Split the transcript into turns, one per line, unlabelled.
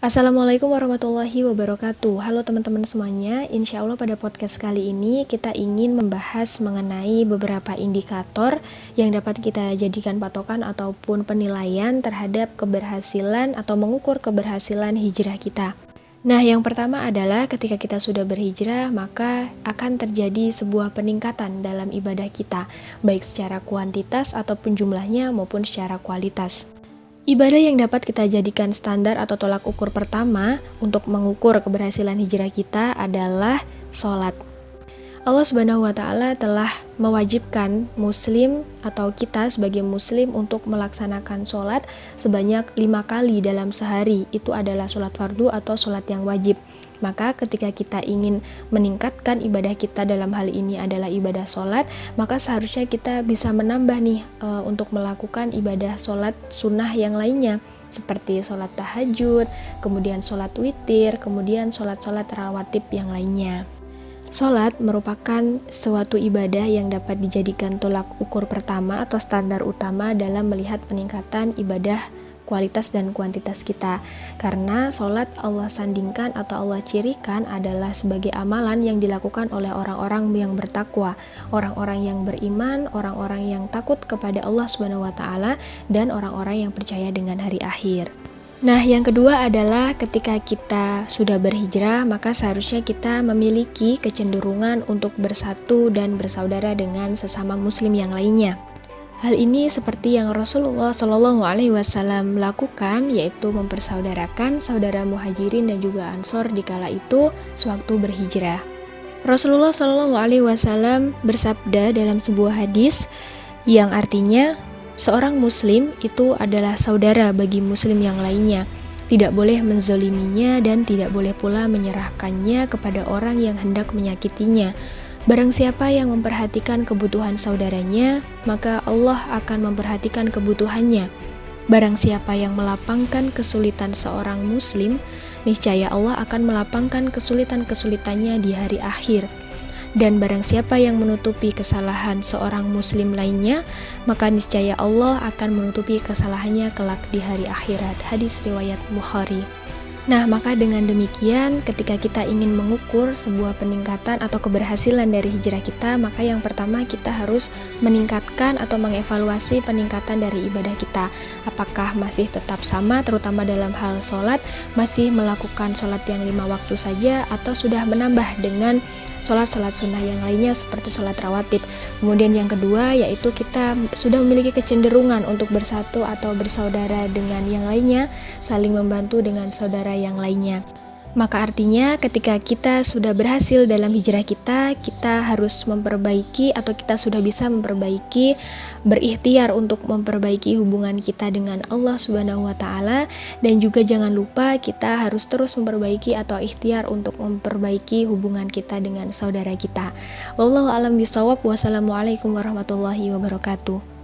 Assalamualaikum warahmatullahi wabarakatuh. Halo teman-teman semuanya, insya Allah pada podcast kali ini kita ingin membahas mengenai beberapa indikator yang dapat kita jadikan patokan ataupun penilaian terhadap keberhasilan atau mengukur keberhasilan hijrah kita. Nah, yang pertama adalah ketika kita sudah berhijrah, maka akan terjadi sebuah peningkatan dalam ibadah kita, baik secara kuantitas ataupun jumlahnya maupun secara kualitas. Ibadah yang dapat kita jadikan standar atau tolak ukur pertama untuk mengukur keberhasilan hijrah kita adalah sholat. Allah Subhanahu wa Ta'ala telah mewajibkan Muslim atau kita sebagai Muslim untuk melaksanakan sholat sebanyak 5 kali dalam sehari. Itu adalah sholat fardu atau sholat yang wajib. Maka ketika kita ingin meningkatkan ibadah kita, dalam hal ini adalah ibadah sholat, maka seharusnya kita bisa menambah nih untuk melakukan ibadah sholat sunnah yang lainnya, seperti sholat tahajud, kemudian sholat witir, kemudian sholat-sholat rawatib yang lainnya. Sholat merupakan suatu ibadah yang dapat dijadikan tolak ukur pertama atau standar utama dalam melihat peningkatan ibadah kualitas dan kuantitas kita, karena sholat Allah sandingkan atau Allah cirikan adalah sebagai amalan yang dilakukan oleh orang-orang yang bertakwa, orang-orang yang beriman, orang-orang yang takut kepada Allah Subhanahu wa Ta'ala, dan orang-orang yang percaya dengan hari akhir. Nah, yang kedua adalah ketika kita sudah berhijrah, maka seharusnya kita memiliki kecenderungan untuk bersatu dan bersaudara dengan sesama muslim yang lainnya. Hal ini seperti yang Rasulullah Shallallahu Alaihi Wasallam lakukan, yaitu mempersaudarakan saudara muhajirin dan juga ansor dikala itu sewaktu berhijrah. Rasulullah Shallallahu Alaihi Wasallam bersabda dalam sebuah hadis yang artinya seorang muslim itu adalah saudara bagi muslim yang lainnya, tidak boleh menzoliminya dan tidak boleh pula menyerahkannya kepada orang yang hendak menyakitinya. Barang siapa yang memperhatikan kebutuhan saudaranya, maka Allah akan memperhatikan kebutuhannya. Barang siapa yang melapangkan kesulitan seorang muslim, niscaya Allah akan melapangkan kesulitan-kesulitannya di hari akhir. Dan barang siapa yang menutupi kesalahan seorang muslim lainnya, maka niscaya Allah akan menutupi kesalahannya kelak di hari akhirat. Hadis riwayat Bukhari. Nah, maka dengan demikian ketika kita ingin mengukur sebuah peningkatan atau keberhasilan dari hijrah kita, maka yang pertama kita harus meningkatkan atau mengevaluasi peningkatan dari ibadah kita. Apakah masih tetap sama, terutama dalam hal sholat, masih melakukan sholat yang 5 waktu saja, atau sudah menambah dengan sholat-sholat sunnah yang lainnya seperti sholat rawatib. Kemudian yang kedua yaitu kita sudah memiliki kecenderungan untuk bersatu atau bersaudara dengan yang lainnya, saling membantu dengan saudara yang lainnya. Maka artinya ketika kita sudah berhasil dalam hijrah kita harus memperbaiki atau kita sudah bisa memperbaiki, berikhtiar untuk memperbaiki hubungan kita dengan Allah Subhanahu wa Ta'ala, dan juga jangan lupa kita harus terus memperbaiki atau ikhtiar untuk memperbaiki hubungan kita dengan saudara kita. Wallahu a'lam bishawab. Wassalamualaikum warahmatullahi wabarakatuh.